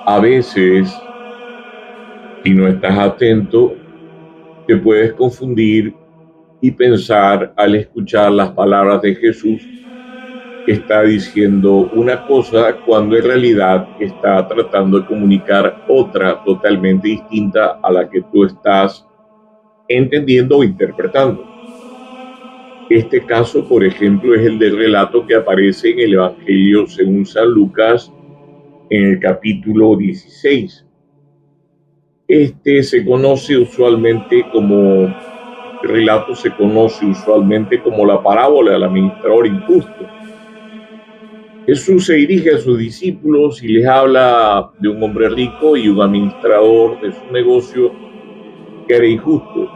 A veces, si no estás atento, te puedes confundir y pensar al escuchar las palabras de Jesús que está diciendo una cosa cuando en realidad está tratando de comunicar otra totalmente distinta a la que tú estás entendiendo o interpretando. Este caso, por ejemplo, es el del relato que aparece en el Evangelio según San Lucas en el capítulo 16. Este relato se conoce usualmente como la parábola del administrador injusto. Jesús se dirige a sus discípulos y les habla de un hombre rico y un administrador de su negocio que era injusto.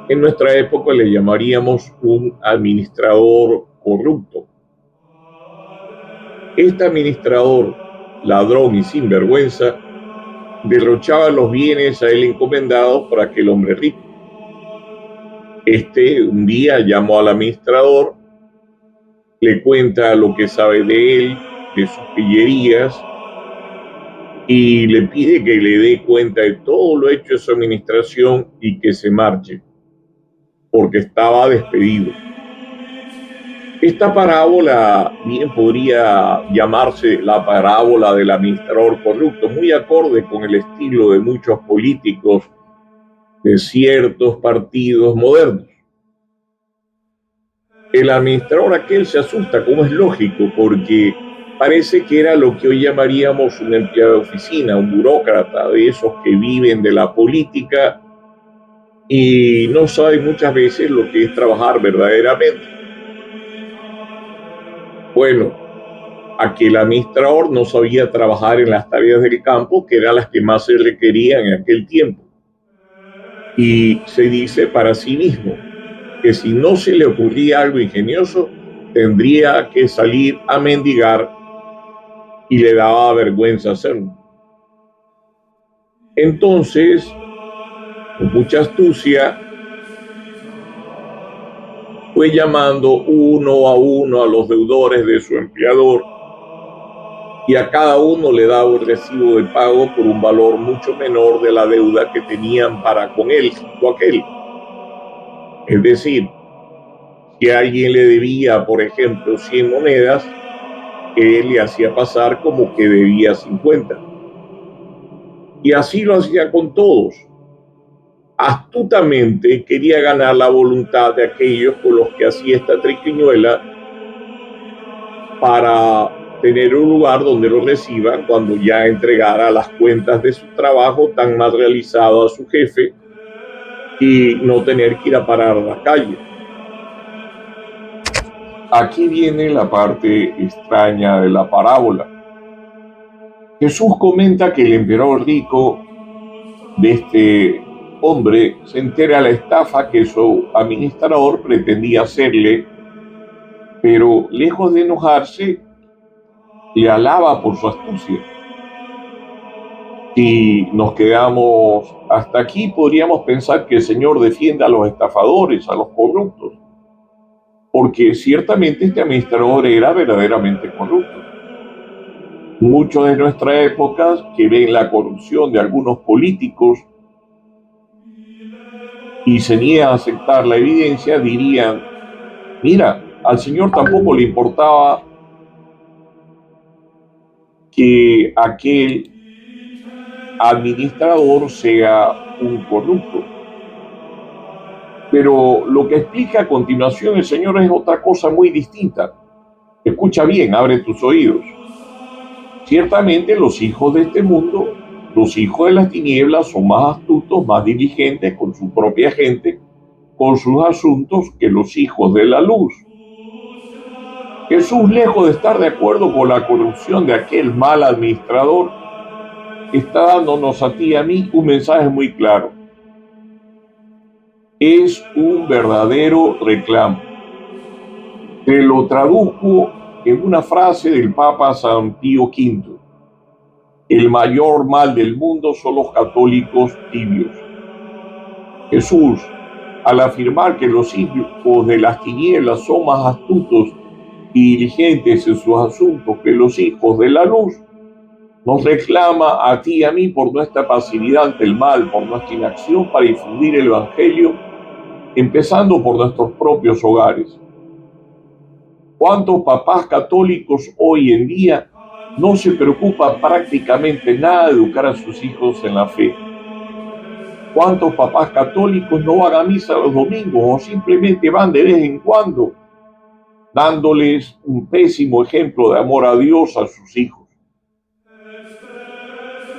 En nuestra época le llamaríamos un administrador corrupto. Este administrador, ladrón y sinvergüenza, derrochaba los bienes a él encomendados por aquel hombre rico. Un día llamó al administrador, le cuenta lo que sabe de él, de sus pillerías, y le pide que le dé cuenta de todo lo hecho en su administración y que se marche, porque estaba despedido. Esta parábola bien podría llamarse la parábola del administrador corrupto, muy acorde con el estilo de muchos políticos de ciertos partidos modernos. El administrador aquel se asusta, como es lógico, porque parece que era lo que hoy llamaríamos un empleado de oficina, un burócrata, de esos que viven de la política y no saben muchas veces lo que es trabajar verdaderamente. Bueno, aquel administrador no sabía trabajar en las tareas del campo, que eran las que más se requerían en aquel tiempo. Y se dice para sí mismo que si no se le ocurría algo ingenioso, tendría que salir a mendigar y le daba vergüenza hacerlo. Entonces, con mucha astucia, fue llamando uno a los deudores de su empleador y a cada uno le daba un recibo de pago por un valor mucho menor de la deuda que tenían para con él o aquel. Es decir, si alguien le debía, por ejemplo, 100 monedas, él le hacía pasar como que debía 50. Y así lo hacía con todos. Astutamente quería ganar la voluntad de aquellos con los que hacía esta triquiñuela para tener un lugar donde lo reciban cuando ya entregara las cuentas de su trabajo tan mal realizado a su jefe y no tener que ir a parar a la calle. Aquí viene la parte extraña de la parábola. Jesús comenta que el emperador rico de este hombre se entera de la estafa que su administrador pretendía hacerle, pero lejos de enojarse, le alaba por su astucia. Si nos quedamos hasta aquí, podríamos pensar que el Señor defiende a los estafadores, a los corruptos, porque ciertamente este administrador era verdaderamente corrupto. Muchos de nuestra época que ven la corrupción de algunos políticos y se niegan a aceptar la evidencia, dirían, mira, al Señor tampoco le importaba que aquel administrador sea un corrupto. Pero lo que explica a continuación el Señor es otra cosa muy distinta. Escucha bien, abre tus oídos. Ciertamente los hijos de este mundo, los hijos de las tinieblas, son más astutos, más diligentes con su propia gente, con sus asuntos, que los hijos de la luz. Jesús, lejos de estar de acuerdo con la corrupción de aquel mal administrador, está dándonos a ti y a mí un mensaje muy claro. Es un verdadero reclamo. Te lo traduzco en una frase del Papa San Pío V. El mayor mal del mundo son los católicos tibios. Jesús, al afirmar que los hijos de las tinieblas son más astutos y diligentes en sus asuntos que los hijos de la luz, Nos reclama a ti y a mí por nuestra pasividad ante el mal, por nuestra inacción para difundir el Evangelio, empezando por nuestros propios hogares. ¿Cuántos papás católicos hoy en día no se preocupan prácticamente nada de educar a sus hijos en la fe? ¿Cuántos papás católicos no van a misa los domingos o simplemente van de vez en cuando, dándoles un pésimo ejemplo de amor a Dios a sus hijos?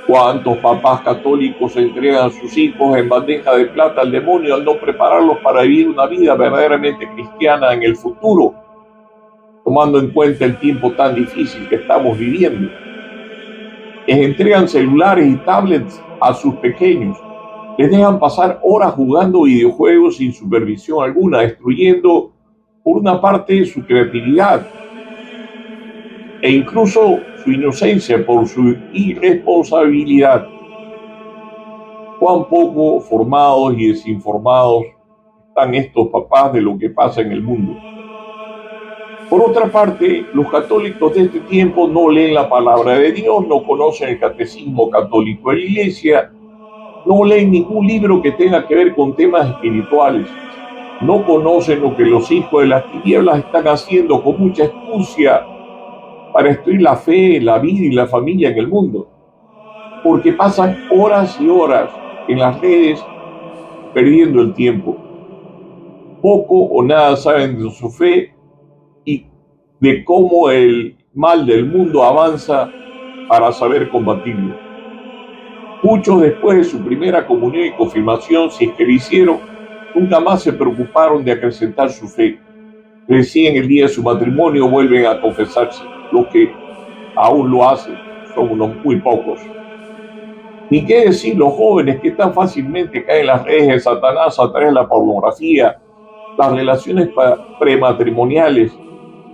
¿Cuántos papás católicos entregan a sus hijos en bandeja de plata al demonio al no prepararlos para vivir una vida verdaderamente cristiana en el futuro, tomando en cuenta el tiempo tan difícil que estamos viviendo? Les entregan celulares y tablets a sus pequeños, les dejan pasar horas jugando videojuegos sin supervisión alguna, destruyendo por una parte su creatividad e incluso su inocencia por su irresponsabilidad. Cuán poco formados y desinformados están estos papás de lo que pasa en el mundo. Por otra parte, los católicos de este tiempo no leen la palabra de Dios, no conocen el catecismo católico de la Iglesia, no leen ningún libro que tenga que ver con temas espirituales, no conocen lo que los hijos de las tinieblas están haciendo con mucha astucia para destruir la fe, la vida y la familia en el mundo, porque pasan horas y horas en las redes perdiendo el tiempo. Poco o nada saben de su fe y de cómo el mal del mundo avanza para saber combatirlo. Muchos, después de su primera comunión y confirmación, si es que lo hicieron, nunca más se preocuparon de acrecentar su fe. Recién el día de su matrimonio vuelven a confesarse. Los que aún lo hacen son unos muy pocos. Ni qué decir los jóvenes que tan fácilmente caen en las redes de Satanás a través de la pornografía, las relaciones prematrimoniales,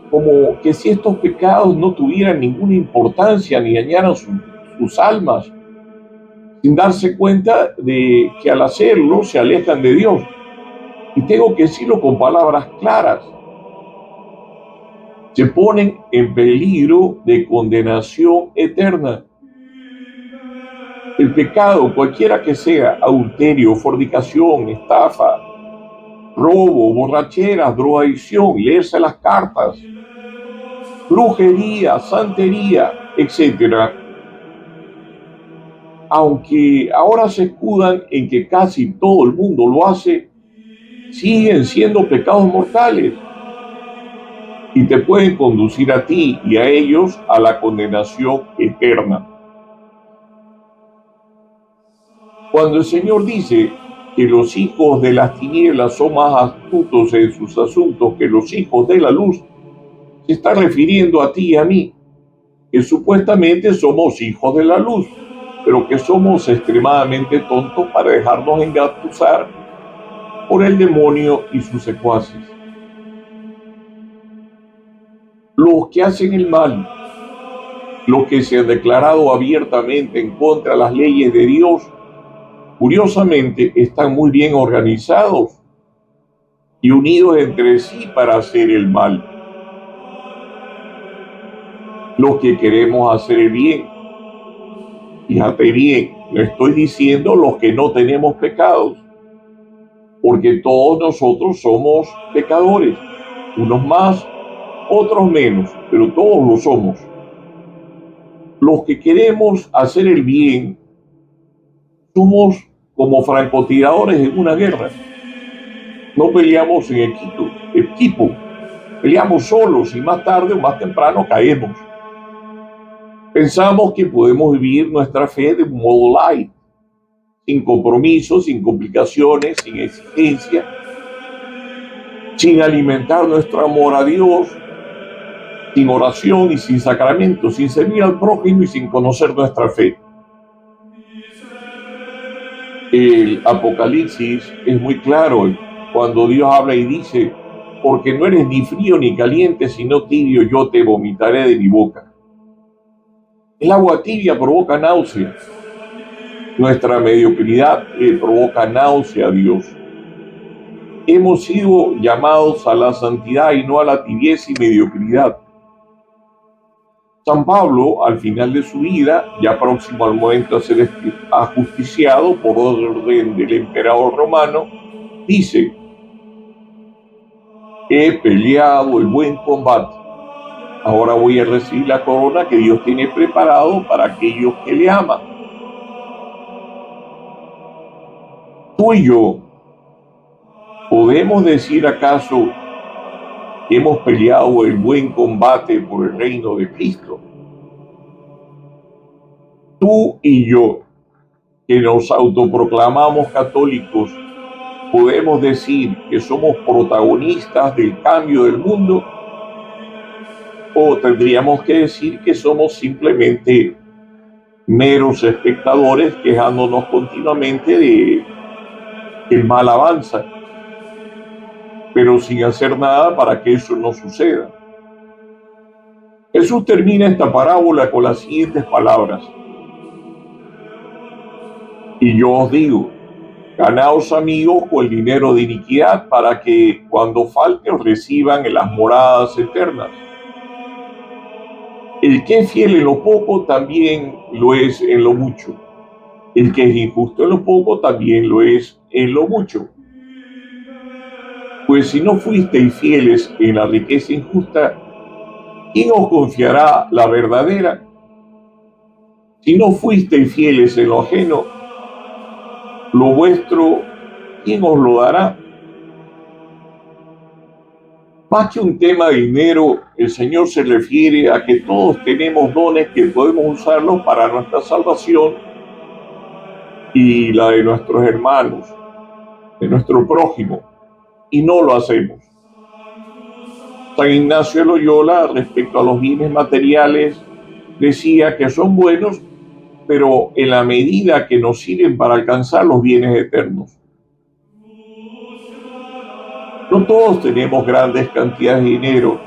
como que si estos pecados no tuvieran ninguna importancia ni dañaran sus almas, sin darse cuenta de que al hacerlo se alejan de Dios. Y tengo que decirlo con palabras claras, se ponen en peligro de condenación eterna. El pecado, cualquiera que sea, adulterio, fornicación, estafa, robo, borracheras, drogadicción, leerse las cartas, brujería, santería, etcétera, aunque ahora se escudan en que casi todo el mundo lo hace, siguen siendo pecados mortales y te pueden conducir a ti y a ellos a la condenación eterna. Cuando el Señor dice que los hijos de las tinieblas son más astutos en sus asuntos que los hijos de la luz, se está refiriendo a ti y a mí, que supuestamente somos hijos de la luz, pero que somos extremadamente tontos para dejarnos engatusar por el demonio y sus secuaces. Los que hacen el mal, los que se han declarado abiertamente en contra de las leyes de Dios, curiosamente están muy bien organizados y unidos entre sí para hacer el mal. Los que queremos hacer el bien, fíjate bien, no estoy diciendo los que no tenemos pecados, porque todos nosotros somos pecadores, unos más, otros menos, pero todos lo somos. Los que queremos hacer el bien somos como francotiradores en una guerra. No peleamos en equipo, peleamos solos y más tarde o más temprano caemos. Pensamos que podemos vivir nuestra fe de un modo light, sin compromisos, sin complicaciones, sin exigencia, sin alimentar nuestro amor a Dios, sin oración y sin sacramentos, sin servir al prójimo y sin conocer nuestra fe. El Apocalipsis es muy claro cuando Dios habla y dice: porque no eres ni frío ni caliente, sino tibio, yo te vomitaré de mi boca. El agua tibia provoca náusea. Nuestra mediocridad le provoca náusea a Dios. Hemos sido llamados a la santidad y no a la tibieza y mediocridad. San Pablo, al final de su vida, ya próximo al momento de ser ajusticiado por orden del emperador romano, dice: he peleado el buen combate, ahora voy a recibir la corona que Dios tiene preparado para aquellos que le aman. Tú y yo, ¿podemos decir acaso que hemos peleado el buen combate por el reino de Cristo? Tú y yo, que nos autoproclamamos católicos, ¿podemos decir que somos protagonistas del cambio del mundo? ¿O tendríamos que decir que somos simplemente meros espectadores quejándonos continuamente de que el mal avanza, pero sin hacer nada para que eso no suceda? Jesús termina esta parábola con las siguientes palabras: y yo os digo, ganaos amigos con el dinero de iniquidad, para que cuando falte os reciban en las moradas eternas. El que es fiel en lo poco también lo es en lo mucho. El que es injusto en lo poco también lo es en lo mucho. Pues si no fuisteis fieles en la riqueza injusta, ¿quién os confiará la verdadera? Si no fuisteis fieles en lo ajeno, lo vuestro, ¿quién os lo dará? Más que un tema de dinero, el Señor se refiere a que todos tenemos dones que podemos usarlos para nuestra salvación y la de nuestros hermanos, de nuestro prójimo, y no lo hacemos. San Ignacio de Loyola, respecto a los bienes materiales, decía que son buenos, pero en la medida que nos sirven para alcanzar los bienes eternos. No todos tenemos grandes cantidades de dinero,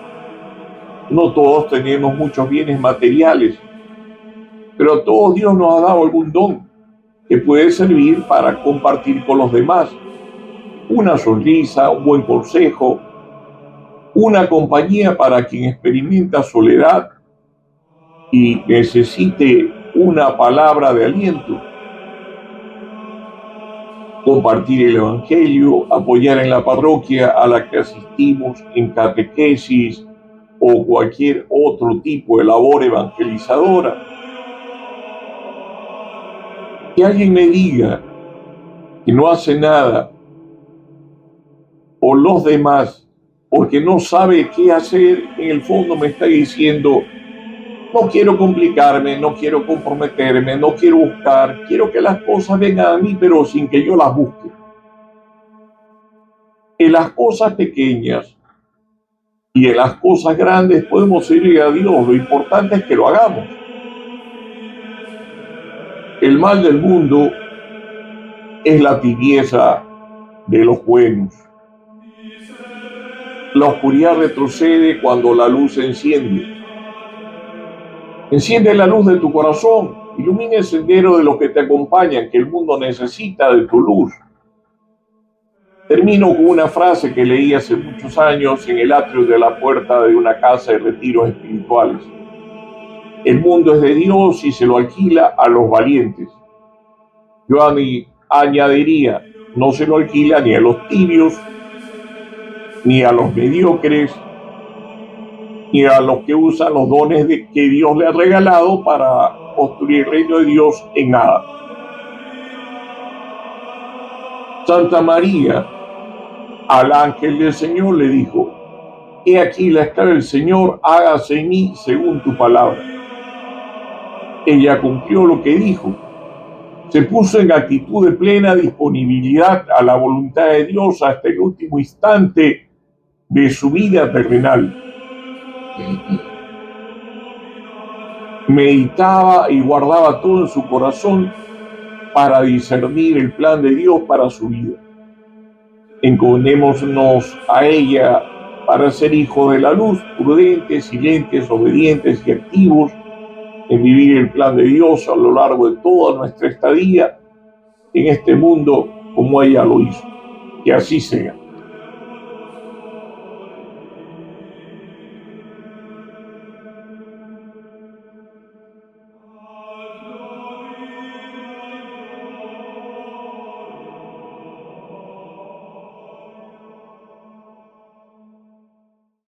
no todos tenemos muchos bienes materiales, pero a todos Dios nos ha dado algún don que puede servir para compartir con los demás. Una sonrisa, un buen consejo, una compañía para quien experimenta soledad y necesite una palabra de aliento. Compartir el Evangelio, apoyar en la parroquia a la que asistimos en catequesis o cualquier otro tipo de labor evangelizadora. Que alguien me diga que no hace nada, o los demás, porque no sabe qué hacer, en el fondo me está diciendo: no quiero complicarme, no quiero comprometerme, no quiero buscar, quiero que las cosas vengan a mí, pero sin que yo las busque. En las cosas pequeñas y en las cosas grandes podemos servir a Dios, lo importante es que lo hagamos. El mal del mundo es la tibieza de los buenos. La oscuridad retrocede cuando la luz se enciende. Enciende la luz de tu corazón, ilumina el sendero de los que te acompañan, que el mundo necesita de tu luz. Termino con una frase que leí hace muchos años en el atrio de la puerta de una casa de retiros espirituales. El mundo es de Dios y se lo alquila a los valientes. Yo añadiría, no se lo alquila ni a los tibios, ni a los mediocres, ni a los que usan los dones que Dios le ha regalado para construir el reino de Dios en nada. Santa María al ángel del Señor le dijo: he aquí la esclava del Señor, hágase en mí según tu palabra. Ella cumplió lo que dijo, se puso en actitud de plena disponibilidad a la voluntad de Dios hasta el último instante de su vida terrenal. Meditaba y guardaba todo en su corazón para discernir el plan de Dios para su vida. Encomendémonos a ella para ser hijos de la luz, prudentes, silentes, obedientes y activos en vivir el plan de Dios a lo largo de toda nuestra estadía en este mundo como ella lo hizo. Que así sea.